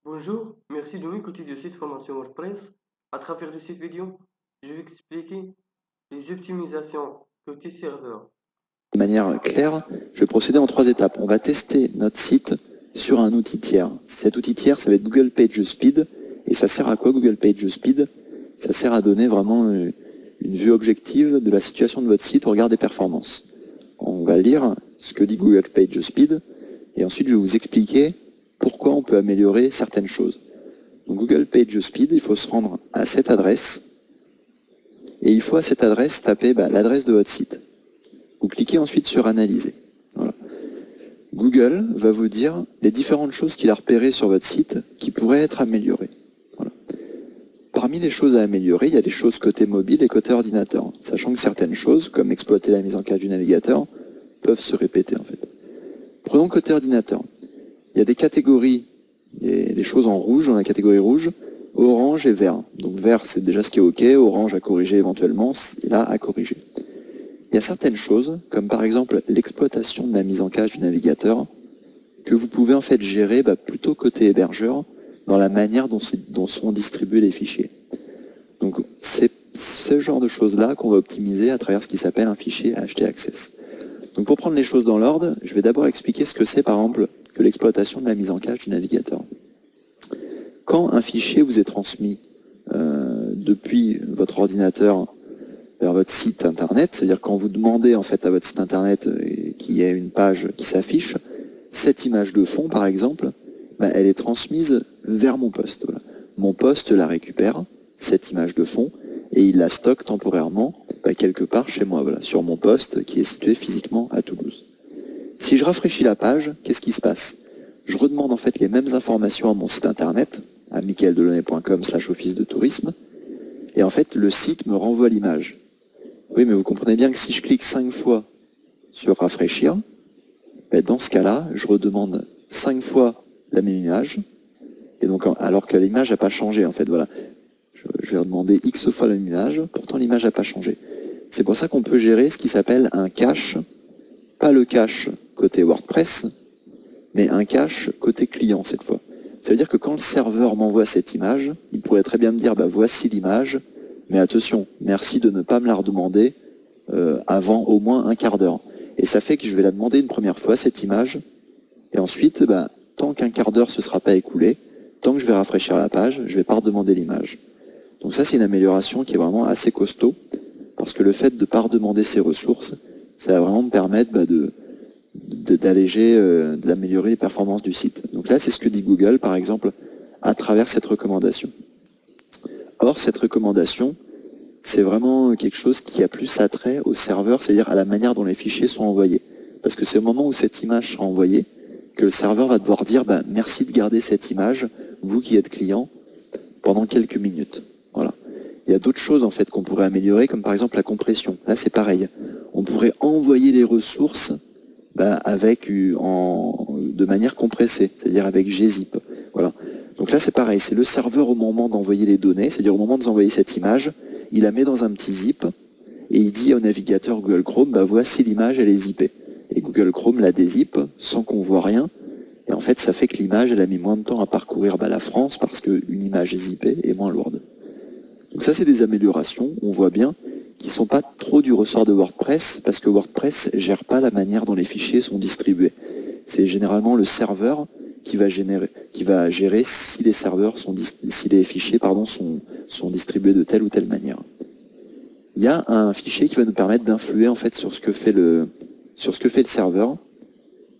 Bonjour, merci de m'écouter du site Formation WordPress. À travers de cette vidéo, je vais expliquer les optimisations côté serveur. De manière claire, je vais procéder en 3 étapes. On va tester notre site sur un outil tiers. Cet outil tiers, ça va être Google PageSpeed. Et ça sert à quoi Google PageSpeed? Ça sert à donner vraiment une vue objective de la situation de votre site au regard des performances. On va lire ce que dit Google PageSpeed et ensuite je vais vous expliquer pourquoi on peut améliorer certaines choses. Donc Google PageSpeed, il faut se rendre à cette adresse et il faut à cette adresse taper l'adresse de votre site. Vous cliquez ensuite sur Analyser. Voilà. Google va vous dire les différentes choses qu'il a repérées sur votre site qui pourraient être améliorées. Voilà. Parmi les choses à améliorer, il y a les choses côté mobile et côté ordinateur, sachant que certaines choses, comme exploiter la mise en cache du navigateur, peuvent se répéter en fait. Prenons côté ordinateur. Il y a des catégories, des choses en rouge, dans la catégorie rouge, orange et vert. Donc vert, c'est déjà ce qui est OK, orange à corriger éventuellement, et là à corriger. Il y a certaines choses, comme par exemple l'exploitation de la mise en cache du navigateur, que vous pouvez en fait gérer plutôt côté hébergeur, dans la manière dont sont distribués les fichiers. Donc c'est ce genre de choses-là qu'on va optimiser à travers ce qui s'appelle un fichier htaccess. Donc pour prendre les choses dans l'ordre, je vais d'abord expliquer ce que c'est par exemple que l'exploitation de la mise en cache du navigateur. Quand un fichier vous est transmis depuis votre ordinateur vers votre site internet, c'est-à-dire quand vous demandez en fait à votre site internet qu'il y ait une page qui s'affiche, cette image de fond par exemple, elle est transmise vers mon poste. Voilà. Mon poste la récupère, cette image de fond, et il la stocke temporairement quelque part chez moi, voilà, sur mon poste qui est situé physiquement à Toulouse. Si je rafraîchis la page, qu'est-ce qui se passe? Je redemande en fait les mêmes informations à mon site internet, à michaeldelaunay.com/office de tourisme, et en fait le site me renvoie l'image. Oui, mais vous comprenez bien que si je clique 5 fois sur rafraîchir, dans ce cas-là, je redemande 5 fois la même image, et donc alors que l'image n'a pas changé en fait, voilà. Je vais redemander X fois la même image, pourtant l'image n'a pas changé. C'est pour ça qu'on peut gérer ce qui s'appelle un cache, pas le cache côté WordPress, mais un cache côté client cette fois. Ça veut dire que quand le serveur m'envoie cette image, il pourrait très bien me dire voici l'image, mais attention, merci de ne pas me la redemander avant au moins un quart d'heure. Et ça fait que je vais la demander une première fois, cette image, et ensuite, tant qu'un quart d'heure ne se sera pas écoulé, tant que je vais rafraîchir la page, je ne vais pas redemander l'image. Donc ça, c'est une amélioration qui est vraiment assez costaud, parce que le fait de ne pas redemander ces ressources, ça va vraiment me permettre d'alléger, d'améliorer les performances du site. Donc là, c'est ce que dit Google, par exemple, à travers cette recommandation. Or, cette recommandation, c'est vraiment quelque chose qui a plus attrait au serveur, c'est-à-dire à la manière dont les fichiers sont envoyés. Parce que c'est au moment où cette image sera envoyée que le serveur va devoir dire merci de garder cette image, vous qui êtes client, pendant quelques minutes. Voilà. Il y a d'autres choses en fait qu'on pourrait améliorer, comme par exemple la compression. Là, c'est pareil. On pourrait envoyer les ressources de manière compressée, c'est-à-dire avec gzip. Voilà. Donc là, c'est pareil. C'est le serveur au moment d'envoyer les données, c'est-à-dire au moment de vous envoyer cette image, il la met dans un petit zip et il dit au navigateur Google Chrome, voici l'image, elle est zippée. Et Google Chrome la dézippe sans qu'on voit rien. Et en fait, ça fait que l'image, elle a mis moins de temps à parcourir la France parce qu'une image zippée est moins lourde. Donc ça, c'est des améliorations, on voit bien, qui ne sont pas trop du ressort de WordPress, parce que WordPress ne gère pas la manière dont les fichiers sont distribués. C'est généralement le serveur qui va gérer si les fichiers sont distribués de telle ou telle manière. Il y a un fichier qui va nous permettre d'influer en fait sur ce que fait le serveur.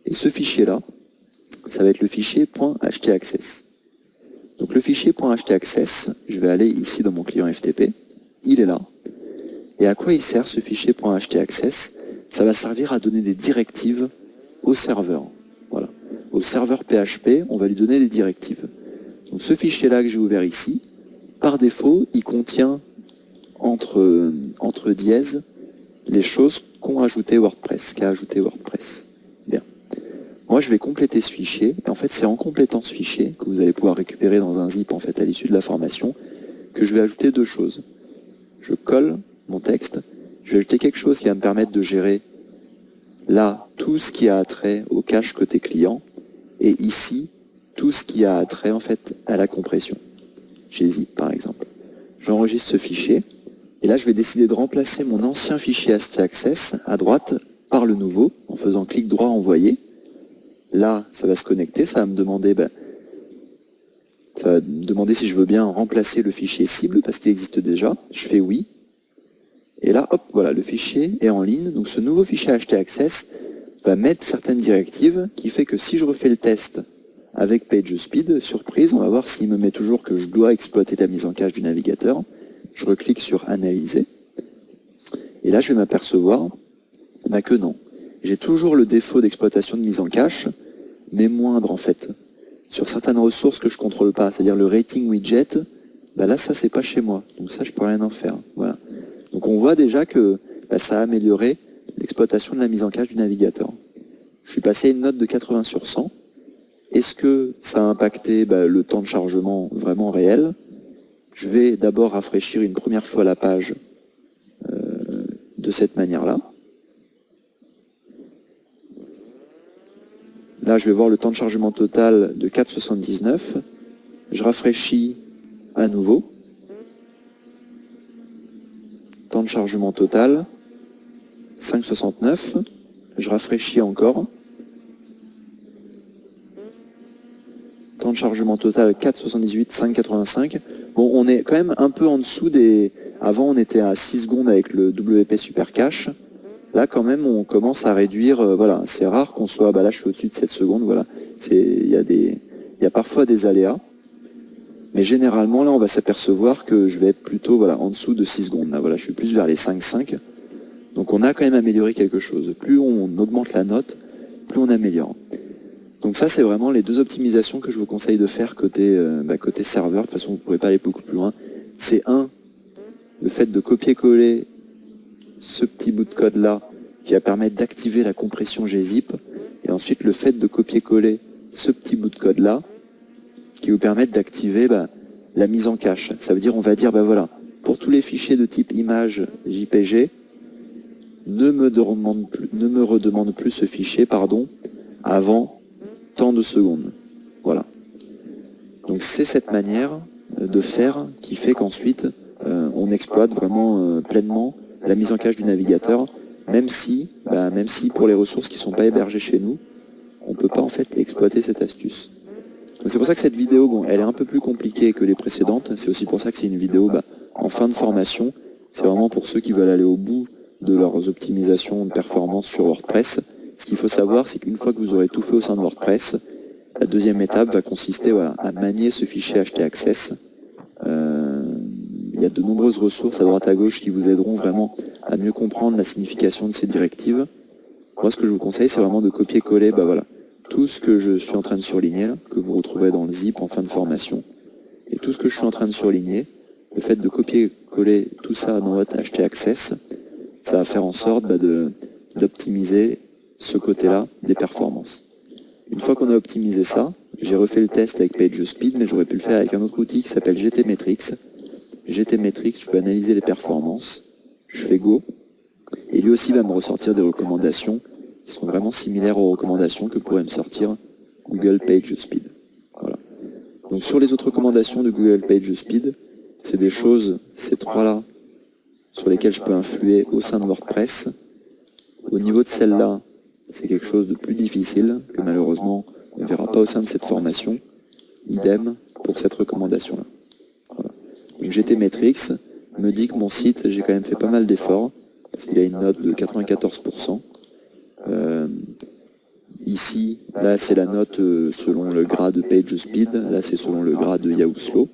Et ce fichier-là, ça va être le fichier .htaccess. Donc le fichier .htaccess, je vais aller ici dans mon client FTP, il est là. Et à quoi il sert ce fichier .htaccess? Ça va servir à donner des directives au serveur. Voilà. Au serveur PHP, on va lui donner des directives. Donc ce fichier-là que j'ai ouvert ici, par défaut, il contient entre dièses les choses qu'a ajouté WordPress. Bien. Moi, je vais compléter ce fichier, et en fait, c'est en complétant ce fichier, que vous allez pouvoir récupérer dans un zip en fait, à l'issue de la formation, que je vais ajouter 2 choses. Je colle mon texte, je vais ajouter quelque chose qui va me permettre de gérer là tout ce qui a trait au cache côté client, et ici tout ce qui a trait en fait à la compression. Gzip par exemple. J'enregistre ce fichier, et là je vais décider de remplacer mon ancien fichier htaccess à droite par le nouveau, en faisant clic droit envoyer. Là, ça va se connecter, ça va me demander si je veux bien remplacer le fichier cible, parce qu'il existe déjà. Je fais oui. Et là, hop, voilà, le fichier est en ligne. Donc ce nouveau fichier htaccess va mettre certaines directives, qui fait que si je refais le test avec PageSpeed, surprise, on va voir s'il me met toujours que je dois exploiter la mise en cache du navigateur. Je reclique sur Analyser. Et là, je vais m'apercevoir que non. J'ai toujours le défaut d'exploitation de mise en cache, mais moindre en fait. Sur certaines ressources que je ne contrôle pas, c'est-à-dire le rating widget, là, ça, c'est pas chez moi. Donc ça, je peux rien en faire. Voilà. Donc on voit déjà que ça a amélioré l'exploitation de la mise en cache du navigateur. Je suis passé à une note de 80 sur 100. Est-ce que ça a impacté le temps de chargement vraiment réel? Je vais d'abord rafraîchir une première fois la page de cette manière-là. Là, je vais voir le temps de chargement total de 4,79. Je rafraîchis à nouveau. Temps de chargement total, 5,69. Je rafraîchis encore. Temps de chargement total 4,78, 5,85. Bon, on est quand même un peu en dessous des... Avant, on était à 6 secondes avec le WP Super Cache. Là, quand même, on commence à réduire... voilà, c'est rare qu'on soit... là, je suis au-dessus de 7 secondes, voilà. Il y a parfois des aléas. Mais généralement, là, on va s'apercevoir que je vais être plutôt en dessous de 6 secondes. Là, voilà, je suis plus vers les 5,5. Donc, on a quand même amélioré quelque chose. Plus on augmente la note, plus on améliore. Donc ça, c'est vraiment les deux optimisations que je vous conseille de faire côté serveur. De toute façon, vous ne pourrez pas aller beaucoup plus loin. C'est le fait de copier-coller ce petit bout de code-là qui va permettre d'activer la compression gzip. Et ensuite, le fait de copier-coller ce petit bout de code-là qui vous permettre d'activer la mise en cache. Ça veut dire, on va dire, voilà, pour tous les fichiers de type image JPG, ne me redemande plus ce fichier, avant tant de secondes. Voilà. Donc c'est cette manière de faire qui fait qu'ensuite on exploite vraiment pleinement la mise en cache du navigateur, même si pour les ressources qui ne sont pas hébergées chez nous, on ne peut pas en fait exploiter cette astuce. Donc c'est pour ça que cette vidéo, elle est un peu plus compliquée que les précédentes. C'est aussi pour ça que c'est une vidéo en fin de formation. C'est vraiment pour ceux qui veulent aller au bout de leurs optimisations de performance sur WordPress. Ce qu'il faut savoir, c'est qu'une fois que vous aurez tout fait au sein de WordPress, la deuxième étape va consister à manier ce fichier htaccess. Il y a de nombreuses ressources à droite à gauche qui vous aideront vraiment à mieux comprendre la signification de ces directives. Moi, ce que je vous conseille, c'est vraiment de copier-coller tout ce que je suis en train de surligner, là, que vous retrouverez dans le zip en fin de formation. Et tout ce que je suis en train de surligner, le fait de copier-coller tout ça dans votre htaccess, ça va faire en sorte d'optimiser ce côté-là des performances. Une fois qu'on a optimisé ça, j'ai refait le test avec PageSpeed, mais j'aurais pu le faire avec un autre outil qui s'appelle GTmetrix. GTmetrix, je peux analyser les performances, je fais Go, et lui aussi va me ressortir des recommandations qui sont vraiment similaires aux recommandations que pourrait me sortir Google PageSpeed. Voilà. Donc sur les autres recommandations de Google PageSpeed, c'est des choses, ces trois-là, sur lesquelles je peux influer au sein de WordPress. Au niveau de celle-là, c'est quelque chose de plus difficile, que malheureusement, on ne verra pas au sein de cette formation. Idem pour cette recommandation-là. Voilà. Donc GTmetrix me dit que mon site, j'ai quand même fait pas mal d'efforts, parce qu'il a une note de 94%. Ici, là c'est la note selon le grade de PageSpeed, là c'est selon le grade de Yahoo Slow.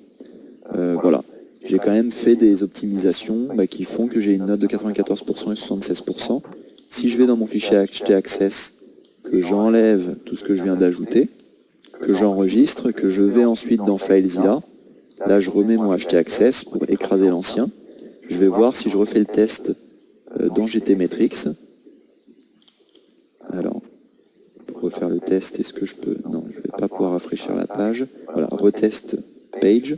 Voilà. J'ai quand même fait des optimisations qui font que j'ai une note de 94% et 76%. Si je vais dans mon fichier htaccess, que j'enlève tout ce que je viens d'ajouter, que j'enregistre, que je vais ensuite dans FileZilla, là je remets mon htaccess pour écraser l'ancien. Je vais voir si je refais le test dans GTmetrix. Alors, pour refaire le test, est-ce que je peux... Non, je ne vais pas pouvoir rafraîchir la page. Voilà, retest page.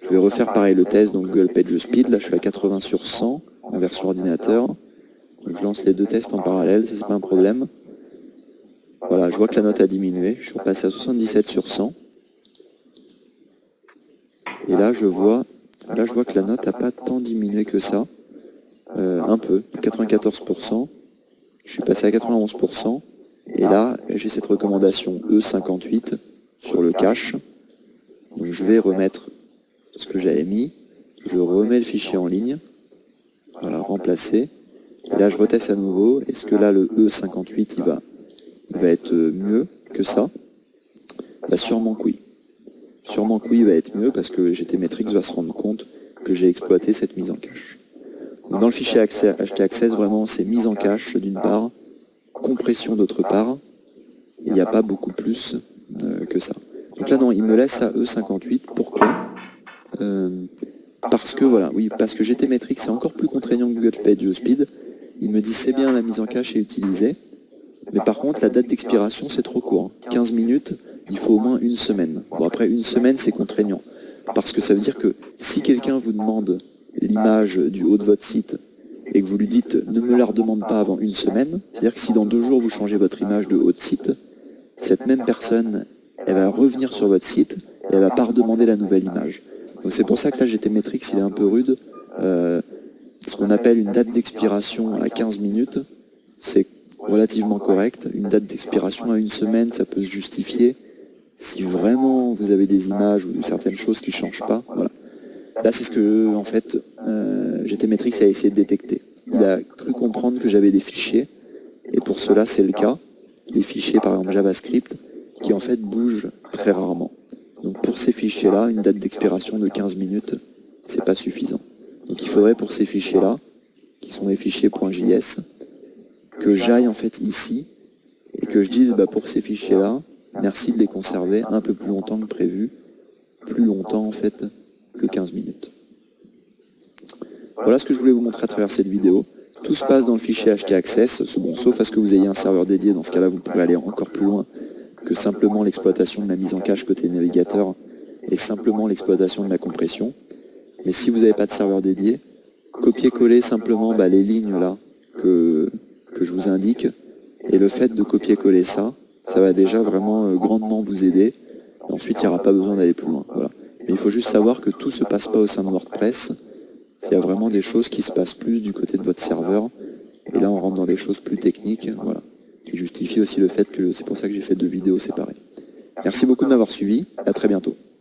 Je vais refaire pareil le test dans Google PageSpeed. Là, je suis à 80 sur 100 en version ordinateur. Donc, je lance les deux tests en parallèle, ça c'est pas un problème. Voilà, je vois que la note a diminué. Je suis repassé à 77 sur 100. Et là, je vois que la note n'a pas tant diminué que ça. Un peu, 94%. Je suis passé à 91%. Et là, j'ai cette recommandation E58 sur le cache. Donc je vais remettre ce que j'avais mis. Je remets le fichier en ligne. Voilà, remplacer. Et là, je reteste à nouveau. Est-ce que là, le E58, il va être mieux que ça? Bah, sûrement que oui. Sûrement que oui, il va être mieux parce que GTmetrix va se rendre compte que j'ai exploité cette mise en cache. Donc dans le fichier htaccess, vraiment, c'est mise en cache d'une part, compression d'autre part. Il n'y a pas beaucoup plus que ça. Donc là, non, il me laisse à E58. Pourquoi? Parce que voilà, oui, parce que GTmetrix est encore plus contraignant que Google PageSpeed. Il me dit c'est bien, la mise en cache est utilisée, mais par contre la date d'expiration c'est trop court. 15 minutes, il faut au moins une semaine. Bon après une semaine c'est contraignant, parce que ça veut dire que si quelqu'un vous demande l'image du haut de votre site et que vous lui dites ne me la redemande pas avant une semaine, c'est-à-dire que si dans 2 jours vous changez votre image de haut de site, cette même personne elle va revenir sur votre site et elle va pas redemander la nouvelle image. Donc c'est pour ça que là GTmetrix il est un peu rude. Ce qu'on appelle une date d'expiration à 15 minutes, c'est relativement correct. Une date d'expiration à une semaine, ça peut se justifier si vraiment vous avez des images ou certaines choses qui ne changent pas. Voilà. Là c'est ce que en fait GTmetrix a essayé de détecter. Il a cru comprendre que j'avais des fichiers, et pour cela c'est le cas. Les fichiers par exemple JavaScript, qui en fait bougent très rarement. Donc pour ces fichiers-là, une date d'expiration de 15 minutes, c'est pas suffisant. Donc il faudrait pour ces fichiers-là, qui sont les fichiers .js, que j'aille en fait ici, et que je dise bah, pour ces fichiers-là, merci de les conserver un peu plus longtemps que prévu, plus longtemps en fait que 15 minutes. Voilà ce que je voulais vous montrer à travers cette vidéo. Tout se passe dans le fichier htaccess, bon, sauf à ce que vous ayez un serveur dédié, dans ce cas-là vous pourrez aller encore plus loin que simplement l'exploitation de la mise en cache côté navigateur et simplement l'exploitation de la compression. Mais si vous n'avez pas de serveur dédié, copier-coller simplement les lignes là que je vous indique, et le fait de copier-coller ça, ça va déjà vraiment grandement vous aider. Et ensuite, il n'y aura pas besoin d'aller plus loin. Voilà. Mais il faut juste savoir que tout ne se passe pas au sein de WordPress. Il y a vraiment des choses qui se passent plus du côté de votre serveur. Et là, on rentre dans des choses plus techniques, voilà, qui justifient aussi le fait que c'est pour ça que j'ai fait 2 vidéos séparées. Merci beaucoup de m'avoir suivi. À très bientôt.